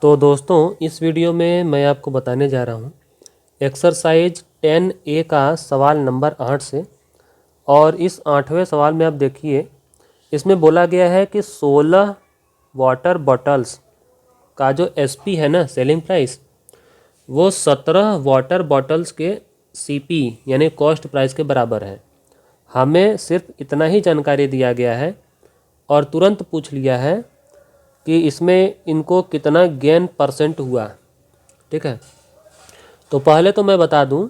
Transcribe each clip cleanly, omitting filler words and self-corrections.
तो दोस्तों इस वीडियो में मैं आपको बताने जा रहा हूँ एक्सरसाइज 10A का सवाल नंबर 8 से। और इस 8वें सवाल में आप देखिए, इसमें बोला गया है कि 16 वाटर बॉटल्स का जो एसपी है ना, सेलिंग प्राइस, वो 17 वाटर बॉटल्स के सीपी यानी कॉस्ट प्राइस के बराबर है। हमें सिर्फ इतना ही जानकारी दिया गया है और तुरंत पूछ लिया है कि इसमें इनको कितना गेन परसेंट हुआ। ठीक है, तो पहले तो मैं बता दूं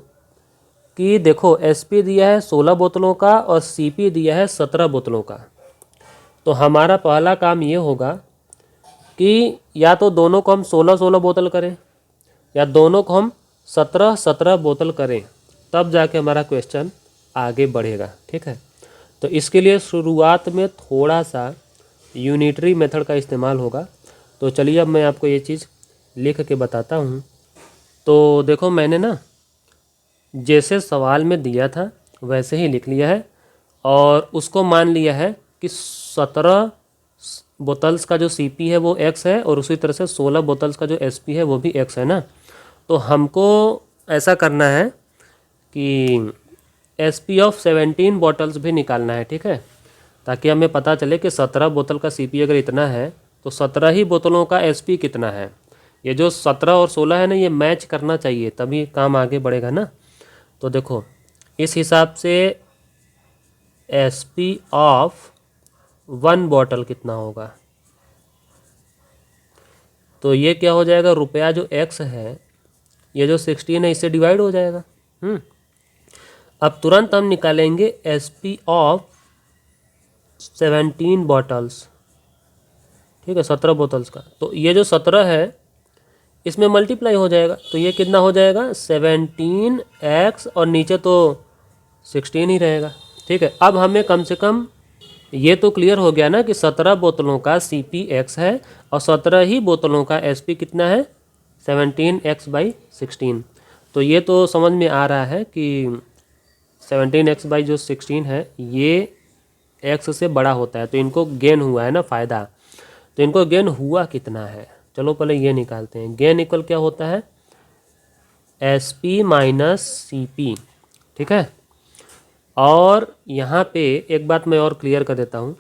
कि देखो एसपी दिया है 16 बोतलों का और सीपी दिया है 17 बोतलों का। तो हमारा पहला काम ये होगा कि या तो दोनों को हम 16-16 बोतल करें या दोनों को हम 17-17 बोतल करें, तब जाके हमारा क्वेश्चन आगे बढ़ेगा। ठीक है, तो इसके लिए शुरुआत में थोड़ा सा यूनिटरी मेथड का इस्तेमाल होगा। तो चलिए अब मैं आपको ये चीज़ लिख के बताता हूँ। तो देखो मैंने ना जैसे सवाल में दिया था वैसे ही लिख लिया है और उसको मान लिया है कि 17 बोतल्स का जो सीपी है वो एक्स है और उसी तरह से 16 बोतल्स का जो एसपी है वो भी एक्स है ना। तो हमको ऐसा करना है कि एसपी ऑफ 17 बॉटल्स भी निकालना है। ठीक है, ताकि हमें पता चले कि 17 बोतल का सीपी अगर इतना है तो 17 ही बोतलों का एसपी कितना है। ये जो 17 और 16 है ना, ये मैच करना चाहिए, तभी काम आगे बढ़ेगा ना। तो देखो इस हिसाब से एसपी ऑफ 1 बॉटल कितना होगा, तो ये क्या हो जाएगा, रुपया जो एक्स है ये जो 16 है इससे डिवाइड हो जाएगा। अब तुरंत हम निकालेंगे एसपी ऑफ 17 बॉटल्स। ठीक है, 17 बोतल्स का, तो ये जो 17 है इसमें मल्टीप्लाई हो जाएगा, तो ये कितना हो जाएगा 17x और नीचे तो 16 ही रहेगा। ठीक है, अब हमें कम से कम ये तो क्लियर हो गया ना कि 17 बोतलों का सीपी एक्स है और 17 ही बोतलों का एसपी कितना है 17x/16। तो ये तो समझ में आ रहा है कि 17x/16 है ये एक्स से बड़ा होता है, तो इनको गेन हुआ है ना फ़ायदा। तो इनको गेन हुआ कितना है, चलो पहले ये निकालते हैं। गेन इक्वल क्या होता है, एसपी माइनस सीपी। ठीक है, और यहाँ पे एक बात मैं और क्लियर कर देता हूँ।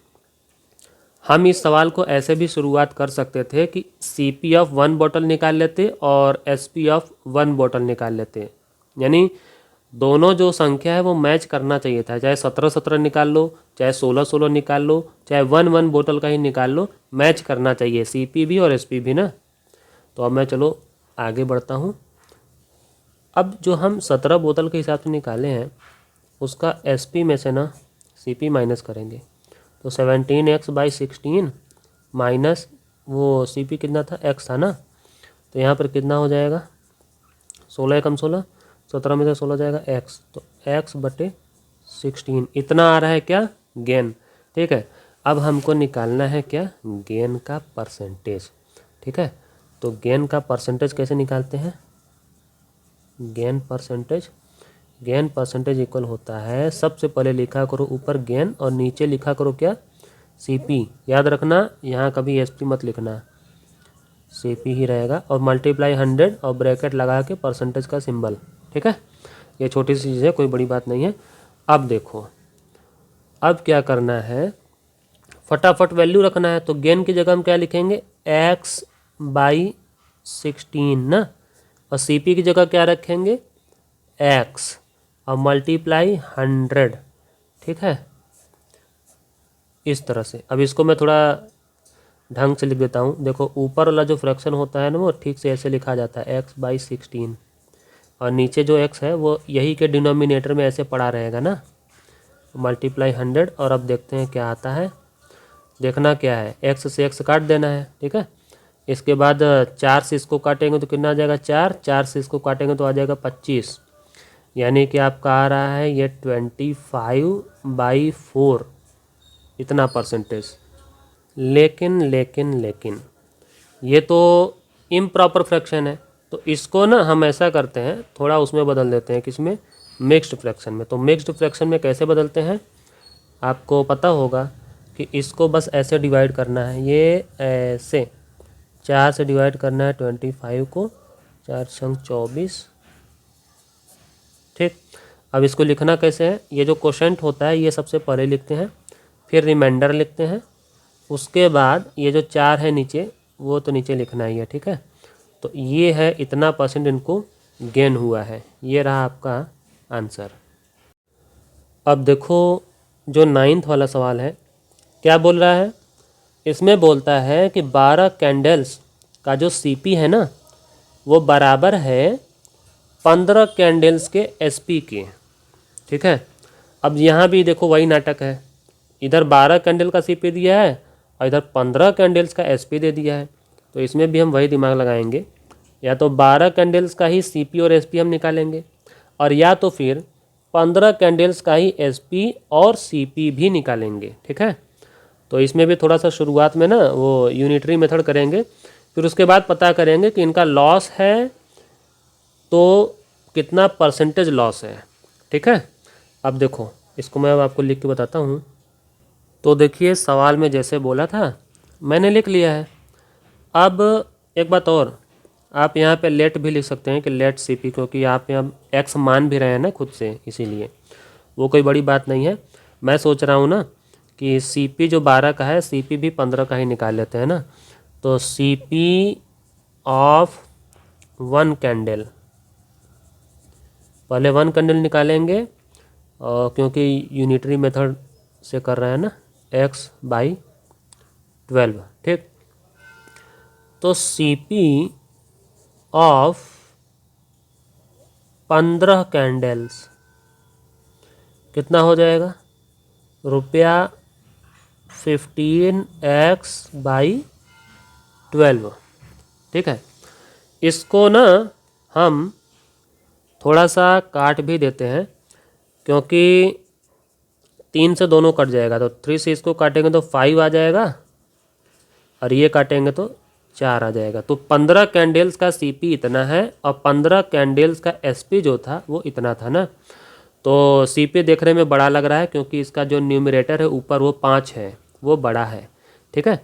हम इस सवाल को ऐसे भी शुरुआत कर सकते थे कि सीपी ऑफ 1 बॉटल निकाल लेते और एसपी ऑफ 1 बॉटल निकाल लेते, यानी दोनों जो संख्या है वो मैच करना चाहिए था। चाहे 17-17 निकाल लो, चाहे 16-16 निकाल लो, चाहे 1-1 बोतल का ही निकाल लो, मैच करना चाहिए सीपी भी और एसपी भी ना। तो अब मैं चलो आगे बढ़ता हूँ। अब जो हम 17 बोतल के हिसाब से निकाले हैं उसका एसपी में से ना सीपी माइनस करेंगे, तो 17x/16 माइनस वो सीपी कितना था, एक्स था ना। तो यहाँ पर कितना हो जाएगा, 16 कम 16, 17 में से 16 जाएगा एक्स, तो x/16 इतना आ रहा है क्या, गेन। ठीक है, अब हमको निकालना है क्या, गेन का परसेंटेज। ठीक है, तो गेन का परसेंटेज कैसे निकालते हैं, गेन परसेंटेज इक्वल होता है, सबसे पहले लिखा करो ऊपर गेन और नीचे लिखा करो क्या, सीपी। याद रखना यहाँ कभी एसपी मत लिखना, सीपी ही रहेगा, और मल्टीप्लाई 100 और ब्रैकेट लगा के परसेंटेज का सिंबल। ठीक है, ये छोटी सी चीज़ है, कोई बड़ी बात नहीं है। अब देखो अब क्या करना है, फटाफट वैल्यू रखना है। तो गेन की जगह हम क्या लिखेंगे, x/16 ना, और सीपी की जगह क्या रखेंगे, x और मल्टीप्लाई 100। ठीक है, इस तरह से। अब इसको मैं थोड़ा ढंग से लिख देता हूँ। देखो ऊपर वाला जो फ्रैक्शन होता है ना वो ठीक से ऐसे लिखा जाता है x/16, और नीचे जो x है वो यही के डिनोमिनेटर में ऐसे पड़ा रहेगा ना, मल्टीप्लाई 100। और अब देखते हैं क्या आता है, देखना क्या है, x से x काट देना है। ठीक है, इसके बाद 4 से इसको काटेंगे तो कितना आ जाएगा 4, 4 से इसको काटेंगे तो आ जाएगा 25, यानी कि आपका आ रहा है ये 25/4 इतना परसेंटेज। लेकिन ये तो इम्प्रॉपर फ्रैक्शन है, तो इसको ना हम ऐसा करते हैं, थोड़ा उसमें बदल देते हैं, किसमें, मिक्स्ड फ्रैक्शन में। तो मिक्स्ड फ्रैक्शन में कैसे बदलते हैं, आपको पता होगा कि इसको बस ऐसे डिवाइड करना है, ये ऐसे 4 से डिवाइड करना है 25 को, 4 संग 24। ठीक, अब इसको लिखना कैसे है, ये जो क्वोशेंट होता है ये सबसे पहले लिखते हैं, फिर रिमाइंडर लिखते हैं, उसके बाद ये जो 4 है नीचे वो तो नीचे लिखना ही है। ठीक है, तो ये है इतना % इनको गेन हुआ है, ये रहा आपका आंसर। अब देखो जो 9th वाला सवाल है क्या बोल रहा है, इसमें बोलता है कि 12 कैंडल्स का जो सीपी है ना वो बराबर है 15 कैंडल्स के एसपी के। ठीक है, अब यहाँ भी देखो वही नाटक है, इधर 12 कैंडल का सीपी दिया है और इधर 15 कैंडल्स का एसपी दे दिया है। तो इसमें भी हम वही दिमाग लगाएंगे, या तो 12 कैंडल्स का ही सीपी और एसपी हम निकालेंगे, और या तो फिर 15 कैंडल्स का ही एसपी और सीपी भी निकालेंगे। ठीक है, तो इसमें भी थोड़ा सा शुरुआत में ना वो यूनिटरी मेथड करेंगे, फिर उसके बाद पता करेंगे कि इनका लॉस है तो कितना % लॉस है। ठीक है, अब देखो इसको मैं अब आपको लिख के बताता हूँ। तो देखिए सवाल में जैसे बोला था मैंने लिख लिया है। अब एक बात और, आप यहाँ पे लेट भी लिख सकते हैं कि लेट सीपी, क्योंकि आप यहाँ एक्स मान भी रहे हैं ना खुद से, इसीलिए वो कोई बड़ी बात नहीं है। मैं सोच रहा हूँ ना कि सीपी जो 12 का है सीपी भी 15 का ही निकाल लेते हैं ना, तो सीपी ऑफ 1 कैंडल, पहले 1 कैंडल निकालेंगे, और क्योंकि यूनिटरी मेथड से कर रहे हैं ना, x/12। ठीक, तो सीपी ऑफ 15 कैंडल्स कितना हो जाएगा, रुपया 15x/12। ठीक है, इसको ना हम थोड़ा सा काट भी देते हैं, क्योंकि 3 से दोनों कट जाएगा, तो 3 से इसको काटेंगे तो 5 आ जाएगा, और ये काटेंगे तो 4 आ जाएगा। तो 15 कैंडल्स का सीपी इतना है और 15 कैंडल्स का एसपी जो था वो इतना था ना। तो सीपी देखने में बड़ा लग रहा है क्योंकि इसका जो न्यूमरेटर है ऊपर वो 5 है, वो बड़ा है। ठीक है,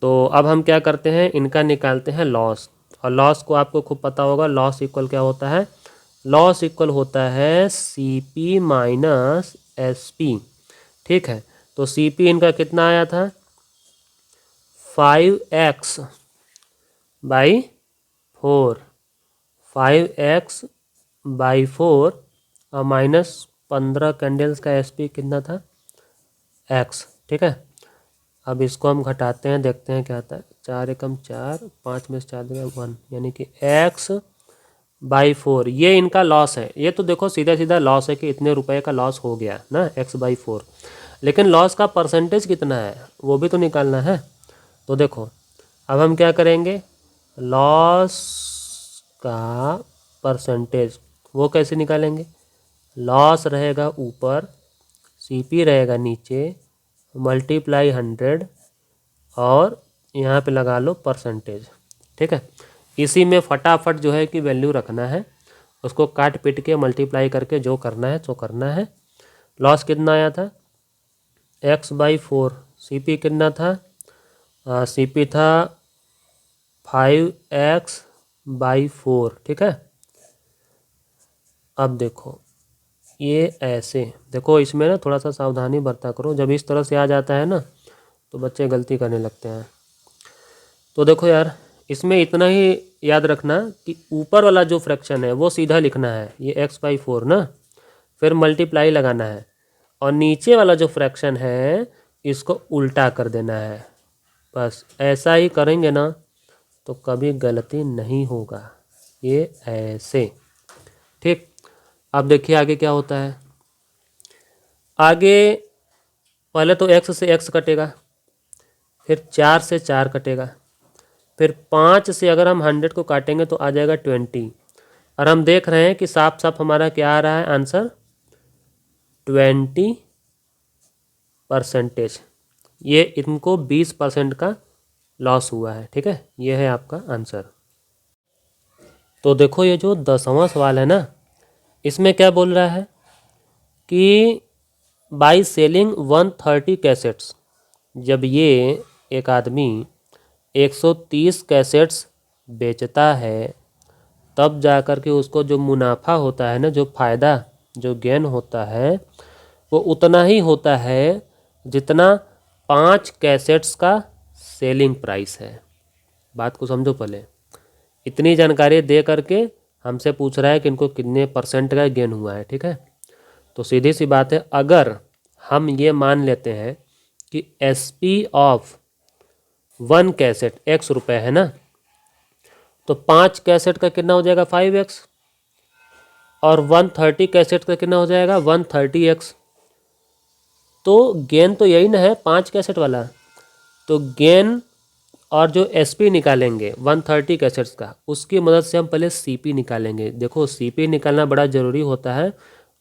तो अब हम क्या करते हैं, इनका निकालते हैं लॉस, और लॉस को आपको खूब पता होगा, लॉस इक्वल क्या होता है, लॉस इक्वल होता है सीपी माइनस एसपी। ठीक है, तो सीपी इनका कितना आया था, 5x/4, 5x/4 और माइनस 15 कैंडल्स का एसपी कितना था, x। ठीक है, अब इसको हम घटाते हैं, देखते हैं क्या आता है, 4 एकम 4, 5 में से 4 देगा 1, यानी कि x/4 ये इनका लॉस है। ये तो देखो सीधा सीधा लॉस है कि इतने रुपए का लॉस हो गया ना, x/4, लेकिन लॉस का % कितना है वो भी तो निकालना है। तो देखो अब हम क्या करेंगे, लॉस का % वो कैसे निकालेंगे, लॉस रहेगा ऊपर, सीपी रहेगा नीचे, मल्टीप्लाई 100 और यहाँ पे लगा लो %। ठीक है, इसी में फटाफट जो है कि वैल्यू रखना है, उसको काट पीट के मल्टीप्लाई करके जो करना है सो करना है। लॉस कितना आया था, x/4, सीपी कितना था, सीपी था 5x/4। ठीक है, अब देखो ये ऐसे, देखो इसमें ना थोड़ा सा सावधानी बरता करो, जब इस तरह से आ जाता है ना तो बच्चे गलती करने लगते हैं। तो देखो यार इसमें इतना ही याद रखना कि ऊपर वाला जो फ्रैक्शन है वो सीधा लिखना है, ये x/4 ना, फिर मल्टीप्लाई लगाना है, और नीचे वाला जो फ्रैक्शन है इसको उल्टा कर देना है। बस ऐसा ही करेंगे ना तो कभी गलती नहीं होगा, ये ऐसे। ठीक, अब देखिए आगे क्या होता है। आगे पहले तो x से x कटेगा, फिर 4 से 4 कटेगा, फिर 5 से अगर हम 100 को काटेंगे तो आ जाएगा 20, और हम देख रहे हैं कि साफ साफ हमारा क्या आ रहा है आंसर, 20%। ये इनको 20% का लॉस हुआ है। ठीक है, ये है आपका आंसर। तो देखो ये जो 10वां सवाल है ना, इसमें क्या बोल रहा है कि बाई सेलिंग 130 कैसेट्स, जब ये एक आदमी 130 कैसेट्स बेचता है, तब जा कर के उसको जो मुनाफा होता है ना, जो फ़ायदा, जो गेन होता है, वो उतना ही होता है जितना 5 कैसेट्स का सेलिंग प्राइस है। बात को समझो पहले। इतनी जानकारी दे करके हमसे पूछ रहा है कि इनको कितने परसेंट का गेन हुआ है। ठीक है, तो सीधी सी बात है, अगर हम ये मान लेते हैं कि एसपी ऑफ 1 कैसेट ₹X है ना, तो 5 कैसेट का कितना हो जाएगा 5X, और 130 कैसेट का कितना हो जाएगा 130X। तो गेन तो यही ना है 5 कैसेट वाला। तो गेन और जो एसपी निकालेंगे 130 कैसेट्स का, उसकी मदद से हम पहले सीपी निकालेंगे। देखो सीपी निकालना बड़ा ज़रूरी होता है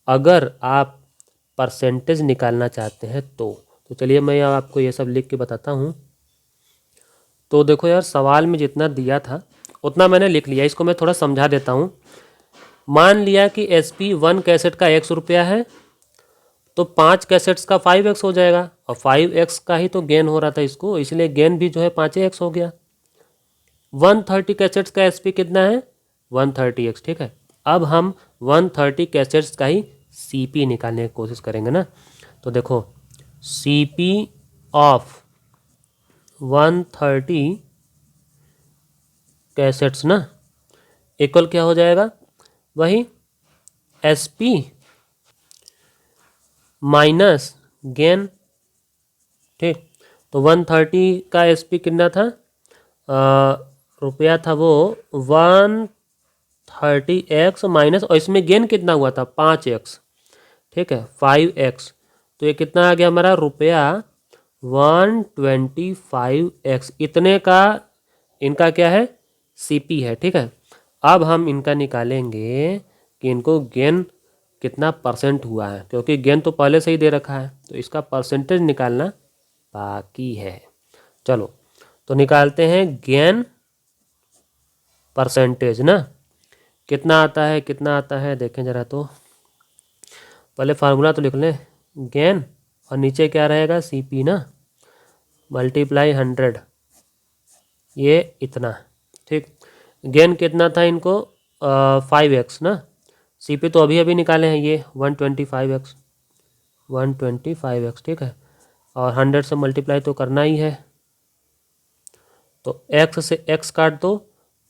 अगर आप परसेंटेज निकालना चाहते हैं तो चलिए मैं आपको ये सब लिख के बताता हूँ। तो देखो यार, सवाल में जितना दिया था उतना मैंने लिख लिया, इसको मैं थोड़ा समझा देता हूँ। मान लिया कि एसपी 1 कैसेट का ₹X है, तो 5 कैसेट्स का 5X हो जाएगा, और 5X का ही तो गेन हो रहा था इसको, इसलिए गेन भी जो है 5X हो गया। 130 कैसेट्स का एसपी कितना है 130X। ठीक है, अब हम 130 कैसेट्स का ही सीपी निकालने की कोशिश करेंगे ना। तो देखो सीपी ऑफ 130 कैसेट्स ना इक्वल क्या हो जाएगा, वही एसपी माइनस गेन। ठीक, तो 130 का एसपी कितना था, रुपया था वो 130X माइनस, और इसमें गेन कितना हुआ था 5X। ठीक है, 5X, तो ये कितना आ गया हमारा रुपया 125X। इतने का इनका क्या है सीपी है। ठीक है, अब हम इनका निकालेंगे कि इनको गेन कितना परसेंट हुआ है, क्योंकि गेन तो पहले से ही दे रखा है, तो इसका परसेंटेज निकालना बाकी है। चलो तो निकालते हैं गेन परसेंटेज ना। कितना आता है, कितना आता है देखें ज़रा, तो पहले फार्मूला तो लिख लें। गेन और नीचे क्या रहेगा सीपी ना, मल्टीप्लाई 100, ये इतना। ठीक, गेन कितना था इनको 5X ना, सीपी तो अभी अभी निकाले हैं ये 125X। ठीक है, और 100 से मल्टीप्लाई तो करना ही है, तो x से x काट दो,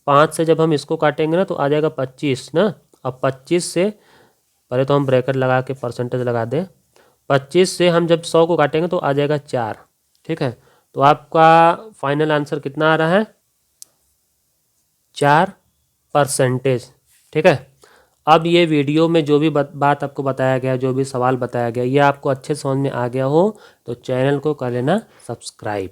5 से जब हम इसको काटेंगे ना तो आ जाएगा 25 ना। अब 25 से पहले तो हम ब्रैकेट लगा के परसेंटेज लगा दें, 25 से हम जब 100 को काटेंगे तो आ जाएगा 4। ठीक है, तो आपका फाइनल आंसर कितना आ रहा है 4%। ठीक है, अब ये वीडियो में जो भी बात आपको बताया गया, जो भी सवाल बताया गया, ये आपको अच्छे समझ में आ गया हो तो चैनल को कर लेना सब्सक्राइब।